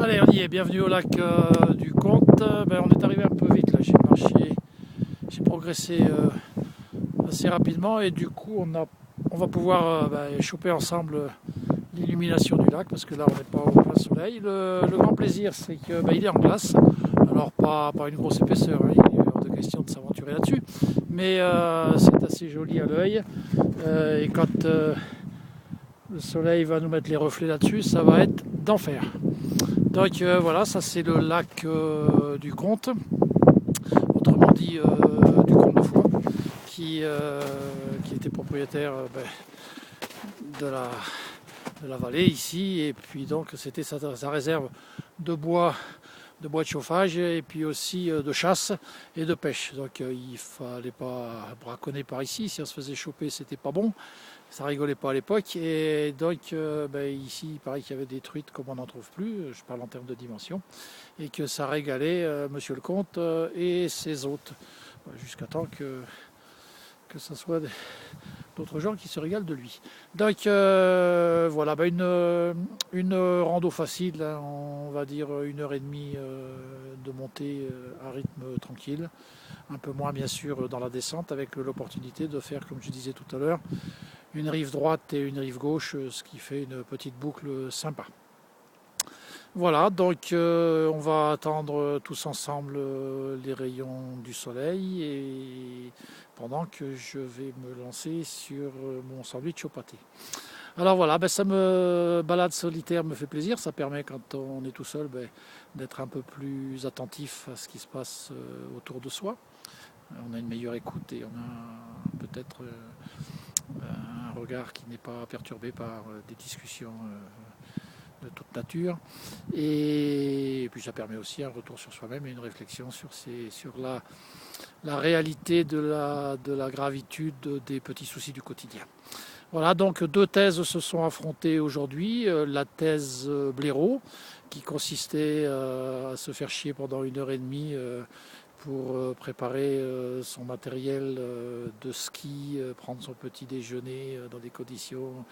Allez, on y est, bienvenue au lac du Comte. On est arrivé un peu vite là, j'ai progressé assez rapidement et du coup on va pouvoir choper ensemble l'illumination du lac parce que là on n'est pas au plein soleil. Le grand plaisir c'est qu'il est en glace, alors pas une grosse épaisseur, hein, il est hors de question de s'aventurer là-dessus, mais c'est assez joli à l'œil et quand le soleil va nous mettre les reflets là-dessus, ça va être d'enfer. Donc voilà, ça c'est le lac du Comte, autrement dit du Comte de Foix, qui était propriétaire de la vallée ici, et puis donc c'était sa réserve de bois de chauffage et puis aussi de chasse et de pêche. Donc il fallait pas braconner par ici, si on se faisait choper c'était pas bon, ça rigolait pas à l'époque. Et donc ici il paraît qu'il y avait des truites comme on n'en trouve plus, je parle en termes de dimension, et que ça régalait monsieur le comte et ses hôtes, jusqu'à temps que ce soit d'autres gens qui se régalent de lui. Donc voilà, une rando facile, hein, on va dire 1h30 de montée à rythme tranquille, un peu moins bien sûr dans la descente, avec l'opportunité de faire, comme je disais tout à l'heure, une rive droite et une rive gauche, ce qui fait une petite boucle sympa. Voilà, donc on va attendre tous ensemble les rayons du soleil et pendant que je vais me lancer sur mon sandwich au pâté. Alors voilà, balade solitaire me fait plaisir, ça permet quand on est tout seul d'être un peu plus attentif à ce qui se passe autour de soi. On a une meilleure écoute et on a peut-être un regard qui n'est pas perturbé par des discussions de toute nature, et puis ça permet aussi un retour sur soi-même et une réflexion sur la réalité de la gravitude des petits soucis du quotidien. Voilà, donc deux thèses se sont affrontées aujourd'hui. La thèse blaireau, qui consistait à se faire chier pendant 1h30 pour préparer son matériel de ski, prendre son petit déjeuner dans des conditions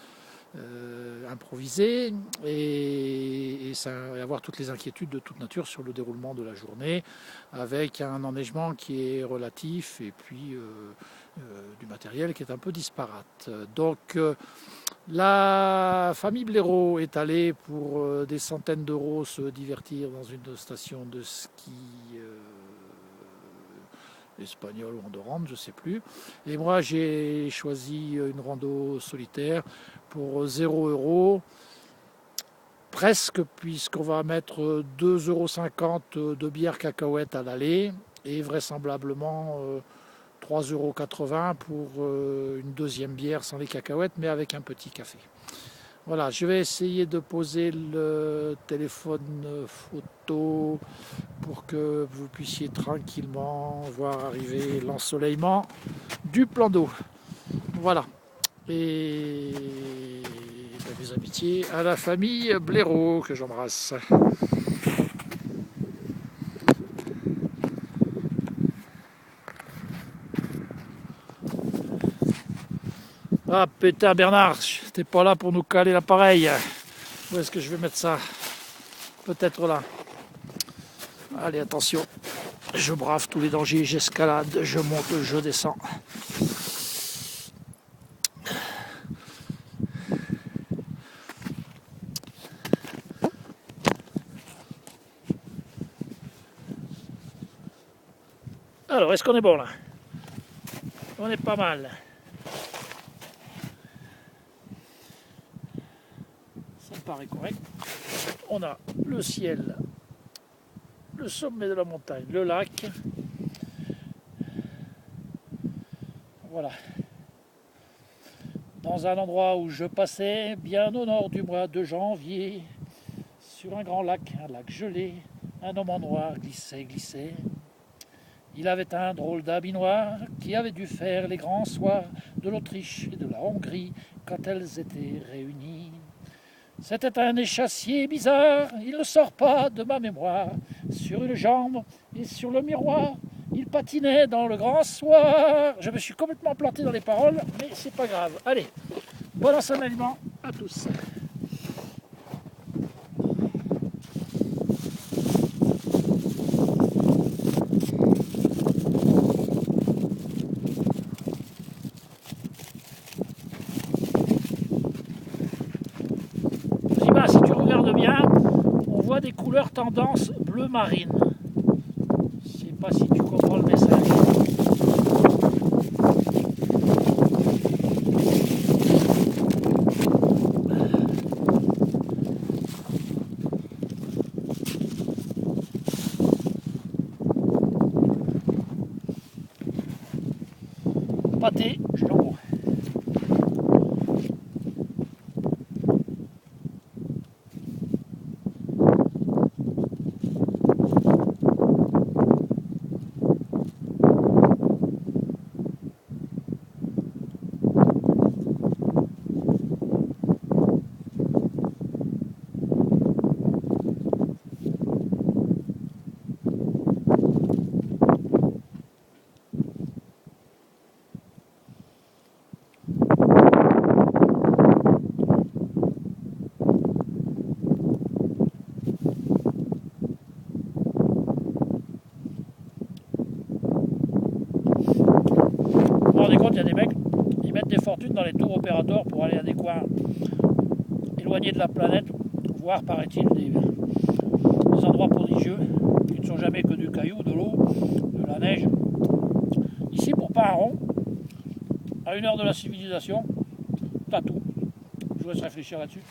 improvisé et avoir toutes les inquiétudes de toute nature sur le déroulement de la journée, avec un enneigement qui est relatif et puis du matériel qui est un peu disparate. Donc la famille Blaireau est allée pour des centaines d'euros se divertir dans une station de ski espagnol ou andorrane, je ne sais plus. Et moi, j'ai choisi une rando solitaire pour 0 euros, presque, puisqu'on va mettre 2,50 € de bière cacahuète à l'aller et vraisemblablement 3,80 € pour une deuxième bière sans les cacahuètes, mais avec un petit café. Voilà, je vais essayer de poser le téléphone photo pour que vous puissiez tranquillement voir arriver l'ensoleillement du plan d'eau. Voilà. Et mes amitiés à la famille Blaireau que j'embrasse. Ah putain Bernard, t'es pas là pour nous caler l'appareil. Où est-ce que je vais mettre ça? Peut-être là. Allez, attention. Je brave tous les dangers, j'escalade, je monte, je descends. Alors, est-ce qu'on est bon là? On est pas mal. Ça me paraît correct. On a le ciel, le sommet de la montagne, le lac. Voilà. Dans un endroit où je passais, bien au nord du mois de janvier, sur un grand lac, un lac gelé, un homme en noir glissait. Il avait un drôle d'habit noir qui avait dû faire les grands soirs de l'Autriche et de la Hongrie quand elles étaient réunies. C'était un échassier bizarre, il ne sort pas de ma mémoire. Sur une jambe et sur le miroir, il patinait dans le grand soir. Je me suis complètement planté dans les paroles, mais c'est pas grave. Allez, bon ensoleillement à tous. regarde bien, on voit des couleurs tendance bleu marine. Je ne sais pas si tu comprends le message. Pâté, je l'envoie. Vous vous rendez compte, il y a des mecs, ils mettent des fortunes dans les tours opérateurs pour aller à des coins éloignés de la planète, voir, paraît-il, des endroits prodigieux qui ne sont jamais que du caillou, de l'eau, de la neige. Ici, pour pas un rond, à 1 heure de la civilisation, t'as tout. Je vous laisse réfléchir là-dessus.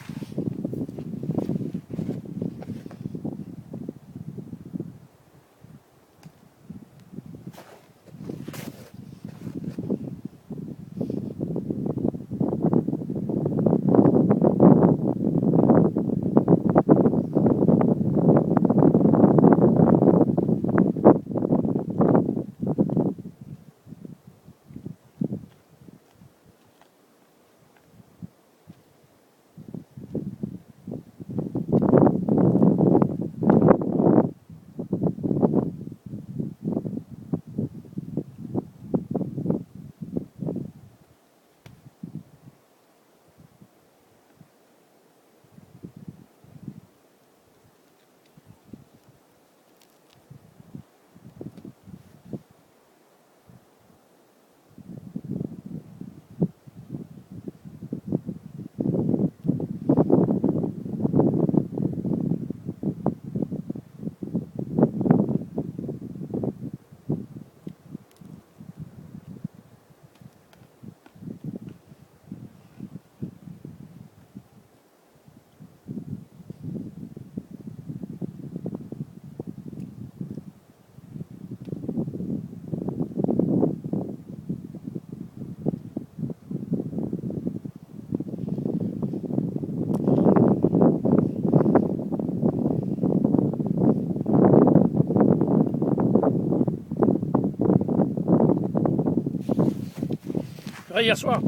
Hier soir,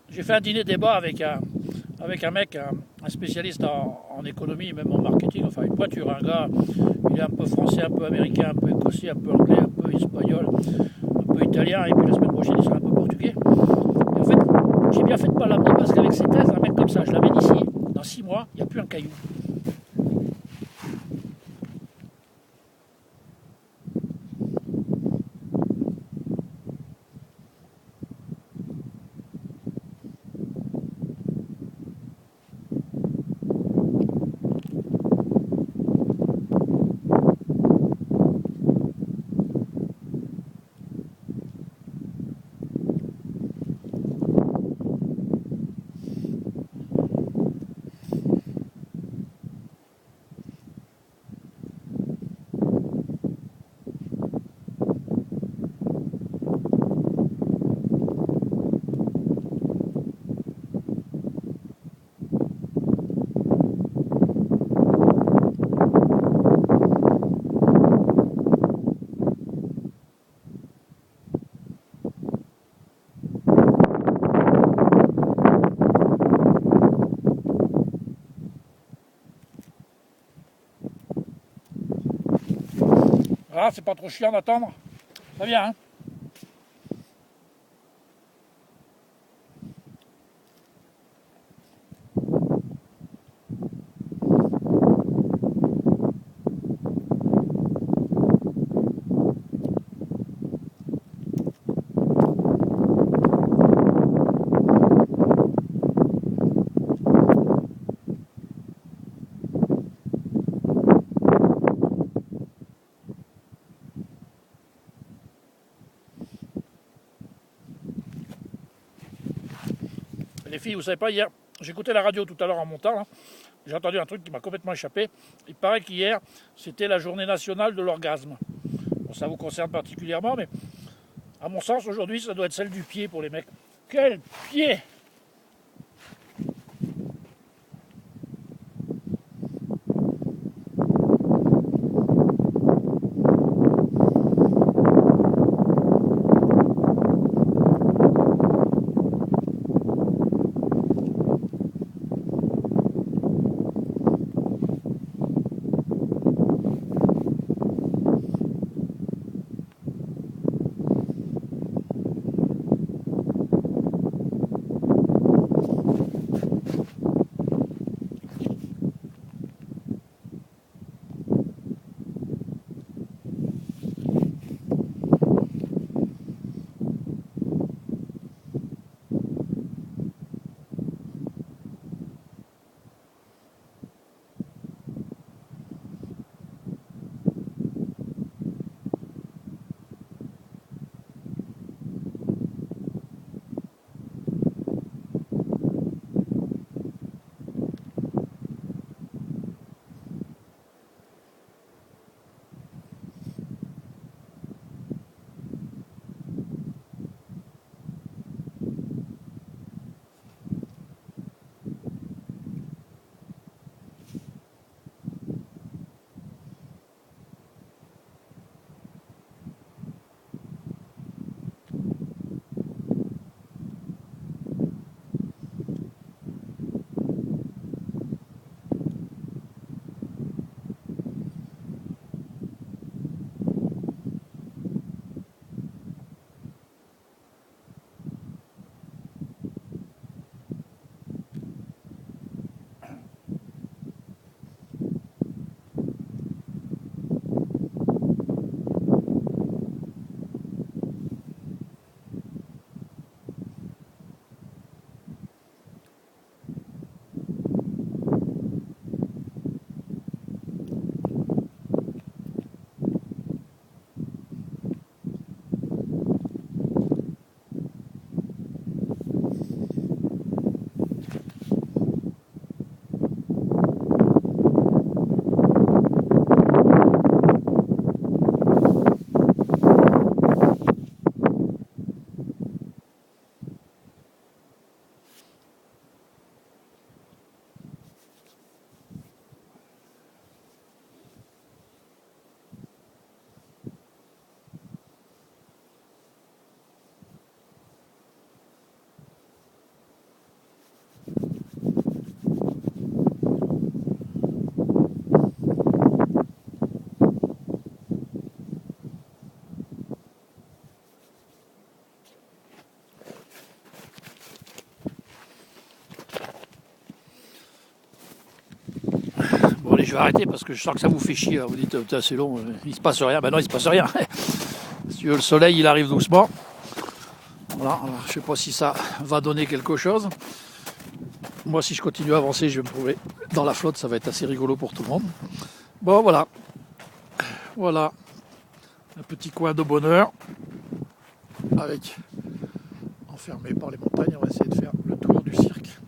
j'ai fait un dîner débat avec un mec, un spécialiste en économie, même en marketing, enfin une pointure, un gars, il est un peu français, un peu américain, un peu écossais, un peu anglais, un peu espagnol, un peu italien, et puis la semaine prochaine il sera un peu portugais. Et en fait, j'ai bien fait de ne pas l'amener parce qu'avec ses thèses, un mec comme ça, je l'amène ici, dans 6 mois, il n'y a plus un caillou. Ah, c'est pas trop chiant d'attendre. Ça vient, hein. filles, vous savez pas, hier, j'écoutais la radio tout à l'heure en montant, là. J'ai entendu un truc qui m'a complètement échappé. Il paraît qu'hier, c'était la journée nationale de l'orgasme. Bon, ça vous concerne particulièrement, mais à mon sens, aujourd'hui, ça doit être celle du pied pour les mecs. Quel pied! Bon allez, je vais arrêter parce que je sens que ça vous fait chier. Vous dites, c'est long, il se passe rien. Ben non, il se passe rien. Si le soleil, il arrive doucement. Voilà, alors, je sais pas si ça va donner quelque chose. Moi, si je continue à avancer, je vais me trouver dans la flotte. Ça va être assez rigolo pour tout le monde. Bon, voilà. Voilà. Un petit coin de bonheur. Avec enfermé par les montagnes. On va essayer de faire le tour du cirque.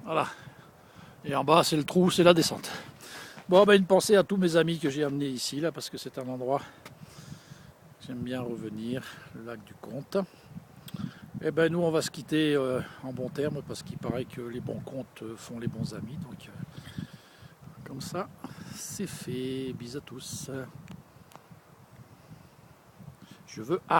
Voilà. Et en bas, c'est le trou, c'est la descente. Bon, ben une pensée à tous mes amis que j'ai amenés ici, là, parce que c'est un endroit que j'aime bien revenir, le lac du Conte. Et ben nous, on va se quitter en bons termes, parce qu'il paraît que les bons comptes font les bons amis. Donc, comme ça, c'est fait. Bisous à tous. Je veux...